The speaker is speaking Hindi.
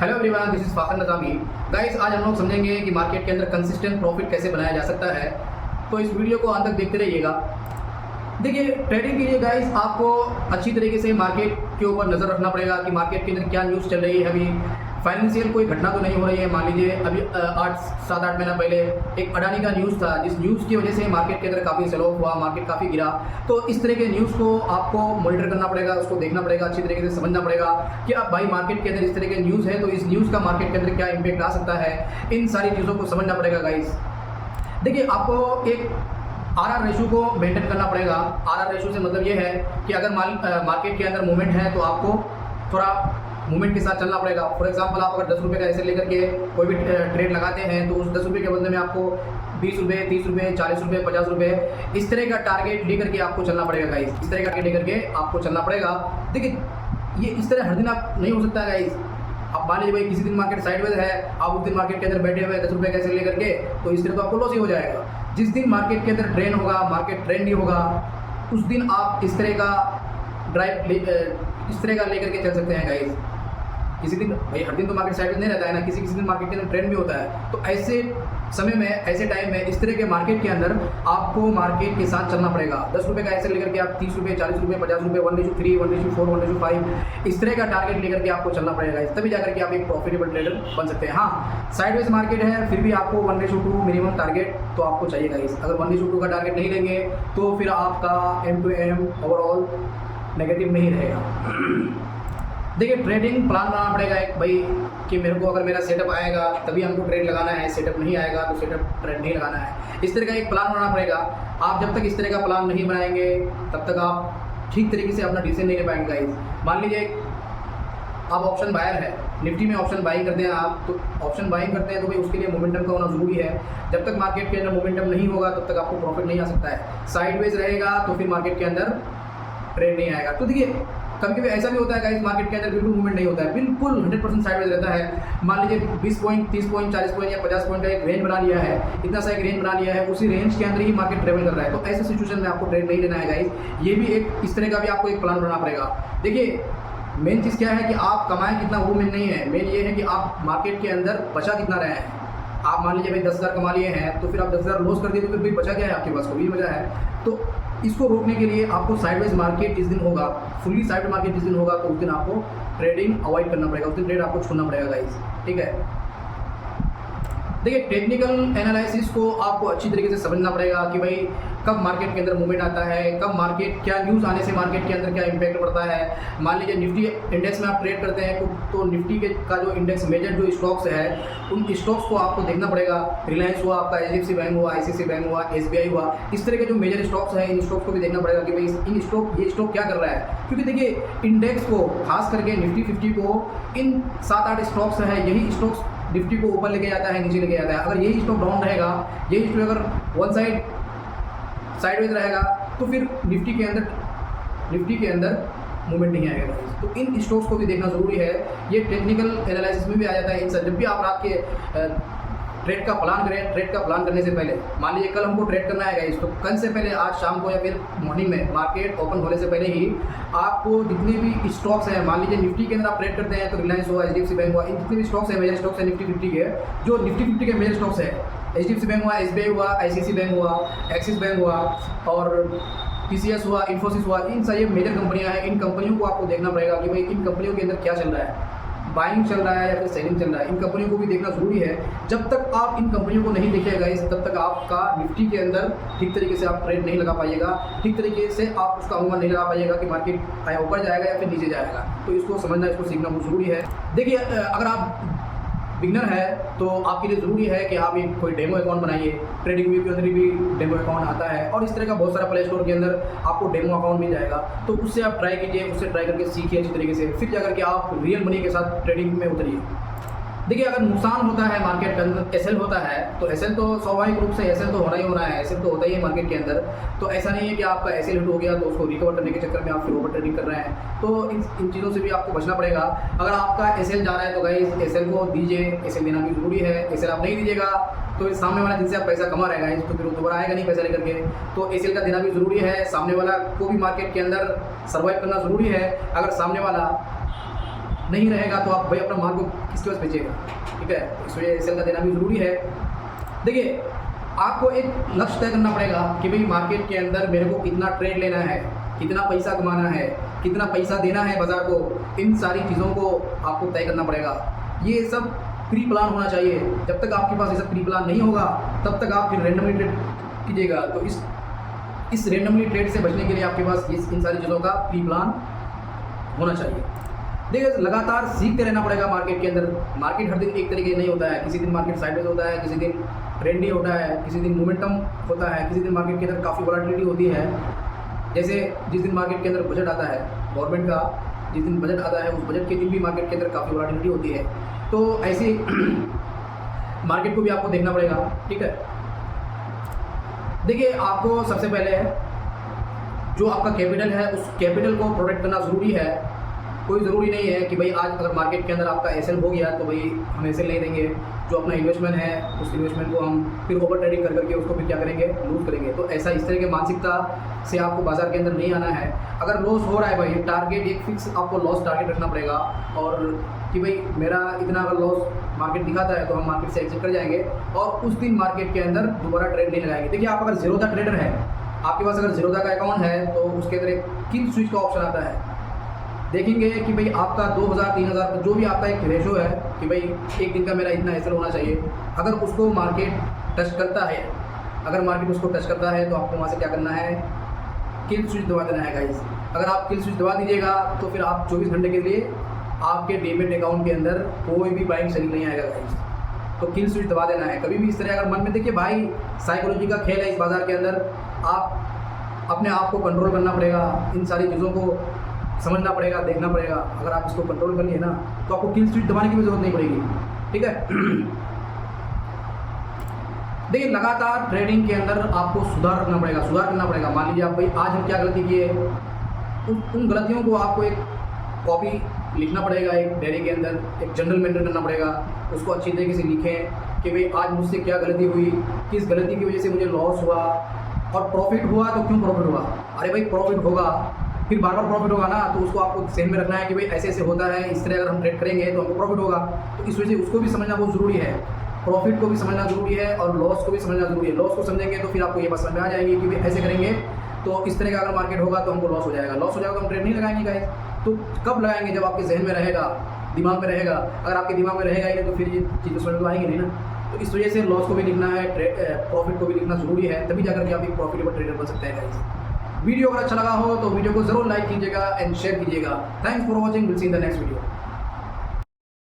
Hello everyone, this is Fakhar Nizami. Guys, आज हम लोग समझेंगे कि मार्केट के अंदर कंसिस्टेंट प्रॉफिट कैसे बनाया जा सकता है। तो इस वीडियो को अंत तक देखते रहिएगा। देखिए, ट्रेडिंग के लिए गाइस आपको अच्छी तरीके से मार्केट के ऊपर नज़र रखना पड़ेगा कि मार्केट के अंदर क्या न्यूज़ चल रही है। अभी फाइनेंशियल कोई घटना तो नहीं हो रही है। मान लीजिए अभी 7-8 महीना पहले एक अडानी का न्यूज़ था, जिस न्यूज़ की वजह से मार्केट के अंदर काफ़ी सेल ऑफ हुआ, मार्केट काफ़ी गिरा। तो इस तरह के न्यूज़ को आपको मॉनिटर करना पड़ेगा, उसको देखना पड़ेगा, अच्छी तरीके से समझना पड़ेगा कि अब भाई मार्केट के अंदर इस तरह के न्यूज़ है तो इस न्यूज़ का मार्केट के अंदर क्या इम्पैक्ट आ सकता है। इन सारी चीज़ों को समझना पड़ेगा गाइस। देखिए, आपको एक आरआर रेशो को मेंटेन करना पड़ेगा। आरआर रेशो से मतलब ये है कि अगर मार्केट के अंदर मूवमेंट है तो आपको थोड़ा मूवमेंट के साथ चलना पड़ेगा। फॉर एग्जांपल, आप अगर 10 रुपये का ऐसे लेकर के कोई भी ट्रेड लगाते हैं तो उस 10 रुपये के बदले में आपको 20 रुपये, 30 रुपये, 40 रुपये, 50 रुपये इस तरह का टारगेट लेकर के आपको चलना पड़ेगा गाइस। इस तरह का टारगेट लेकर के आपको चलना पड़ेगा। देखिए, ये इस तरह हर दिन आप नहीं हो सकता है गाइस। अब मान लीजिए भाई किसी दिन मार्केट साइडवेज है, आप उस दिन मार्केट के अंदर बैठे हुए 10 रुपये का ऐसे लेकर के, तो इस तरह तो आपको लॉस ही हो जाएगा। जिस दिन मार्केट के अंदर ट्रेंड होगा, मार्केट ट्रेंड ही होगा, उस दिन आप इस तरह का इस तरह का लेकर के चल सकते हैं गाइस। किसी दिन भाई हर दिन तो मार्केट साइड नहीं रहता है ना, किसी दिन मार्केट के अंदर ट्रेंड भी होता है। तो ऐसे समय में, ऐसे टाइम में इस तरह के मार्केट के अंदर आपको मार्केट के साथ चलना पड़ेगा। 10 रुपये का ऐसे लेकर के आप 30 रुपये, 40 रुपये, 50 रुपये, 1:3, 1:4, 1:5 इस तरह का टारगेट लेकर के आपको चलना पड़ेगा। तभी जाकर के आप एक प्रॉफिटेबल ट्रेडर बन सकते हैं। हाँ, साइडवेज मार्केट है, फिर भी आपको 1:2 मिनिमम टारगेट तो आपको चाहिए गाइस। अगर 1:2 का टारगेट नहीं लेंगे तो फिर आपका M2M ओवरऑल नेगेटिव नहीं रहेगा। देखिए, ट्रेडिंग प्लान बनाना पड़ेगा एक भाई कि मेरे को अगर मेरा सेटअप आएगा तभी हमको ट्रेड लगाना है, सेटअप नहीं आएगा तो सेटअप ट्रेड नहीं लगाना है। इस तरह का एक प्लान बनाना पड़ेगा। आप जब तक इस तरह का प्लान नहीं बनाएंगे तब तक आप ठीक तरीके से अपना डिसीजन नहीं ले पाएंगे गाइस। मान लीजिए आप ऑप्शन बायर है, निफ्टी में ऑप्शन बाइंग करते हैं आप, तो ऑप्शन बाइंग करते हैं तो भाई उसके लिए मोमेंटम का होना जरूरी है। जब तक मार्केट के अंदर मोमेंटम नहीं होगा तब तक आपको प्रॉफिट नहीं आ सकता है। साइडवेज रहेगा तो फिर मार्केट के अंदर ट्रेड नहीं आएगा। तो देखिए, कभी कभी ऐसा भी होता है गाइस, मार्केट के अंदर बिल्कुल मूवमेंट नहीं होता है, बिल्कुल 100% साइडवेज रहता है। मान लीजिए 20 पॉइंट, 30 पॉइंट, 40 पॉइंट या 50 पॉइंट का एक रेंज बना लिया है, इतना सा एक रेंज बना लिया है, उसी रेंज के अंदर ही मार्केट ट्रेवल कर रहा है। तो ऐसे सिचुएशन में आपको ट्रेड नहीं लेना है गाइस। ये भी एक इस तरह का भी आपको एक प्लान बनाना पड़ेगा। देखिए, मेन चीज़ क्या है कि आप कमाएं कितना वो मेन नहीं है, मेन ये है कि आप मार्केट के अंदर बचा कितना रहे हैं। आप मान लीजिए भाई 10,000 कमा लिए हैं तो फिर आप 10,000 लॉस कर दिए तो फिर भाई बचा क्या है आपके पास, कोई बचा है। तो इसको रोकने के लिए आपको साइडवेज मार्केट जिस दिन होगा, फुल्ली साइड मार्केट जिस दिन होगा, तो उस दिन आपको ट्रेडिंग अवॉइड करना पड़ेगा, उस दिन ट्रेड आपको छोड़ना पड़ेगा गाइस। ठीक है। देखिए, टेक्निकल एनालिसिस को आपको अच्छी तरीके से समझना पड़ेगा कि भाई कब मार्केट के अंदर मूवमेंट आता है, कब मार्केट, क्या न्यूज़ आने से मार्केट के अंदर क्या इंपैक्ट पड़ता है। मान लीजिए निफ्टी इंडेक्स में आप ट्रेड करते हैं तो निफ्टी के का जो इंडेक्स मेजर जो स्टॉक्स है, उन स्टॉक्स को आपको देखना पड़ेगा। रिलायंस हुआ, आपका HDFC बैंक हुआ, ICICI बैंक हुआ, SBI हुआ, इस तरह के जो मेजर स्टॉक्स हैं, इन स्टॉक्स को भी देखना पड़ेगा कि भाई ये स्टॉक क्या कर रहा है। क्योंकि देखिए, इंडेक्स को खास करके निफ्टी 50 को इन 7-8 स्टॉक्स है, यही स्टॉक्स निफ्टी को ऊपर लेके जाता है, नीचे लेके जाता है। अगर यही स्टॉक डाउन रहेगा, यही स्टॉक अगर वन साइडवेज रहेगा तो फिर निफ्टी के अंदर मूवमेंट नहीं आएगा। तो इन स्टॉक्स को भी देखना जरूरी है। ये टेक्निकल एनालिसिस में भी आ जाता है। इन सब जब भी आप रात के ट्रेड का प्लान करें, ट्रेड का प्लान करने से पहले, मान लीजिए कल हमको ट्रेड करना है तो कल से पहले, आज शाम को या फिर मॉर्निंग में मार्केट ओपन होने से पहले ही आपको जितने भी स्टॉक्स हैं, मान लीजिए निफ्टी के अंदर आप ट्रेड करते हैं तो रिलायंस हुआ, HDFC बैंक हुआ, इन जितने भी स्टॉक्स हैं, मेजर स्टॉक्स हैं निफ्टी 50 के, जो निफ्टी 50 के मेजर स्टॉक्स है, HDFC बैंक हुआ, SBI हुआ, ICICI बैंक हुआ, एक्सिस बैंक हुआ और TCS हुआ, इन्फोसिस हुआ, इन सारी मेजर कंपनियां हैं। इन कंपनियों को आपको देखना पड़ेगा कि भाई इन कंपनियों के अंदर क्या चल रहा है, बाइंग चल रहा है या फिर सेलिंग चल रहा है। इन कंपनियों को भी देखना जरूरी है। जब तक आप इन कंपनियों को नहीं देखिएगा तब तक आपका निफ्टी के अंदर ठीक तरीके से आप ट्रेड नहीं लगा पाइएगा, ठीक तरीके से आप उसका अनुमान नहीं लगा पाइएगा कि मार्केट आया ऊपर जाएगा या फिर नीचे जाएगा। तो इसको समझना, इसको सीखना बहुत जरूरी है। देखिए, अगर आप बिगनर है तो आपके लिए ज़रूरी है कि आप एक कोई डेमो अकाउंट बनाइए। ट्रेडिंग व्यू के अंदर भी डेमो अकाउंट आता है और इस तरह का बहुत सारा प्ले स्टोर के अंदर आपको डेमो अकाउंट मिल जाएगा। तो उससे आप ट्राई कीजिए, उससे ट्राई करके सीखिए अच्छी तरीके से, फिर जाकर के आप रियल मनी के साथ ट्रेडिंग में उतरिए। देखिए, अगर नुकसान होता है मार्केट के अंदर, एसएल होता है तो एसएल तो स्वाभाविक रूप से एसएल तो होना ही होना है, एसएल तो होता ही है मार्केट के अंदर। तो ऐसा नहीं है कि आपका एसएल हिट हो गया तो उसको रिकवर करने के चक्कर में आप फिर ओवर ट्रेडिंग कर रहे हैं। तो इन चीज़ों से भी आपको बचना पड़ेगा। अगर आपका एसएल जा रहा है तो गाइस एसएल को दीजिए, एसएल देना भी जरूरी है। एसएल आप नहीं दीजिएगा तो इस सामने वाला जिनसे आप पैसा कमा रहे हैं तो फिर वो दोबारा आएगा नहीं पैसा लेकर के। तो एसएल का देना भी जरूरी है। सामने वाला को भी मार्केट के अंदर सर्वाइव करना जरूरी है। अगर सामने वाला नहीं रहेगा तो आप भाई अपना माल को किसके पास बेचेगा, ठीक है। तो इस वजह सेल का देना भी ज़रूरी है। देखिए आपको एक लक्ष्य तय करना पड़ेगा कि भाई मार्केट के अंदर मेरे को कितना ट्रेड लेना है, कितना पैसा कमाना है, कितना पैसा देना है बाज़ार को, इन सारी चीज़ों को आपको तय करना पड़ेगा। ये सब प्री प्लान होना चाहिए। जब तक आपके पास ये सब प्री प्लान नहीं होगा तब तक आप फिर रैंडमली ट्रेड कीजिएगा। तो इस रैंडमली ट्रेड से बचने के लिए आपके पास इन सारी चीज़ों का प्री प्लान होना चाहिए। देखिए लगातार सीखते रहना पड़ेगा मार्केट के अंदर। मार्केट हर दिन एक तरीके नहीं होता है, किसी दिन मार्केट साइडवेज होता है, किसी दिन ट्रेंडी होता है, किसी दिन मोमेंटम होता है, किसी दिन मार्केट के अंदर काफ़ी वॉलेटिलिटी होती है। जैसे जिस दिन मार्केट के अंदर बजट आता है गवर्नमेंट का, जिस दिन बजट आता है उस बजट के दिन भी मार्केट के अंदर काफ़ी वॉलेटिलिटी होती है। तो ऐसे मार्केट को भी आपको देखना पड़ेगा, ठीक है। देखिए आपको सबसे पहले जो आपका कैपिटल है उस कैपिटल को प्रोटेक्ट करना ज़रूरी है। कोई ज़रूरी नहीं है कि भाई आज अगर मार्केट के अंदर आपका एसएल हो गया तो भाई हम एसएल नहीं देंगे। जो अपना इन्वेस्टमेंट है उस इन्वेस्टमेंट को हम फिर ओवर ट्रेडिंग कर करके उसको फिर क्या करेंगे, लूज करेंगे। तो ऐसा इस तरह की मानसिकता से आपको बाजार के अंदर नहीं आना है। अगर लॉस हो रहा है भाई, टारगेट एक फिक्स आपको लॉस टारगेट रखना पड़ेगा, और कि भाई मेरा इतना अगर लॉस मार्केट दिखाता है तो हम मार्केट से एग्जिट कर जाएंगे और उस दिन मार्केट के अंदर दोबारा ट्रेड नहीं लगाएंगे। देखिए आप अगर ज़ीरोधा ट्रेडर है, आपके पास अगर ज़ीरोधा का अकाउंट है तो उसके अंदर एक किल स्विच का ऑप्शन आता है। देखेंगे कि भाई आपका 2000-3000 जो भी आपका एक रेशो है कि भाई एक दिन का मेरा इतना एसएल होना चाहिए। अगर उसको मार्केट टच करता है, अगर मार्केट उसको टच करता है तो आपको वहाँ से क्या करना है, किल स्विच दबा देना है गाइस। अगर आप किल स्विच दबा दीजिएगा तो फिर आप 24 घंटे के लिए आपके डीमेट अकाउंट के अंदर कोई भी बाइंग सेलिंग नहीं आएगा गाइस। तो किल स्विच दबा देना है। कभी भी इस तरह अगर मन में, देखिए भाई साइकोलॉजी का खेल है इस बाज़ार के अंदर। आप अपने आप को कंट्रोल करना पड़ेगा, इन सारी चीज़ों को समझना पड़ेगा, देखना पड़ेगा। अगर आप इसको कंट्रोल कर लिए ना तो आपको किल स्विच दबाने की भी जरूरत नहीं पड़ेगी, ठीक है। देखिए लगातार ट्रेडिंग के अंदर आपको सुधार रखना पड़ेगा, सुधार करना पड़ेगा। मान लीजिए आप भाई आज हम क्या गलती किए, उन गलतियों को आपको एक कॉपी लिखना पड़ेगा, एक डायरी के अंदर एक जर्नल मेंटेन करना पड़ेगा। उसको अच्छी तरीके से लिखें कि भाई आज मुझसे क्या गलती हुई, किस गलती की वजह से मुझे लॉस हुआ, और प्रॉफिट हुआ तो क्यों प्रॉफिट हुआ। अरे भाई प्रॉफिट होगा, फिर बार बार प्रॉफिट होगा ना, तो उसको आपको ध्यान में रखना है कि भाई ऐसे ऐसे होता है, इस तरह अगर हम ट्रेड करेंगे तो हमको प्रॉफिट होगा। तो इस वजह से उसको भी समझना बहुत ज़रूरी है, प्रॉफिट को भी समझना ज़रूरी है और लॉस को भी समझना ज़रूरी है। लॉस को समझेंगे तो फिर आपको ये बात समझ में आ जाएगी कि भाई ऐसे करेंगे तो इस तरह का अगर मार्केट होगा तो हमको लॉस हो जाएगा, लॉस हो जाएगा तो हम ट्रेड नहीं लगाएंगे गाइस। तो कब लगाएंगे, जब आपके जहन में रहेगा, दिमाग में रहेगा। अगर आपके दिमाग में रहेगा ही नहीं तो फिर ये चीज़ें समझ में आएंगी नहीं ना। तो इस वजह से लॉस को भी लिखना है, प्रॉफिट को भी लिखना ज़रूरी है, तभी जाकर के आप एक प्रॉफिटेबल ट्रेडर बन सकते हैं गाइस। वीडियो अगर अच्छा लगा हो तो वीडियो को जरूर लाइक कीजिएगा एंड शेयर कीजिएगा। Thanks for watching, will see in the next video.